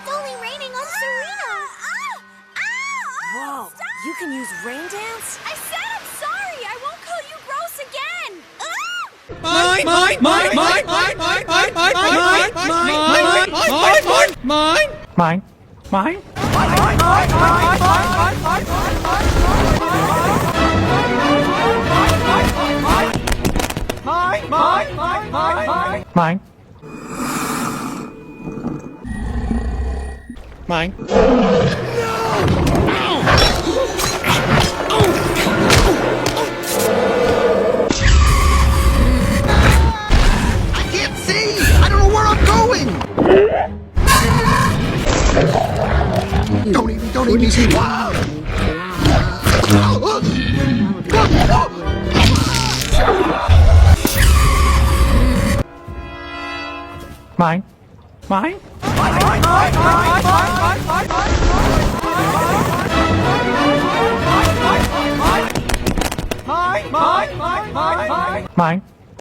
It's only raining on Serena. Whoa, you can use rain dance? I said I'm sorry. I won't call you gross again. Mine! I can't see! I don't know where I'm going! Don't eat me! Wow. Mine!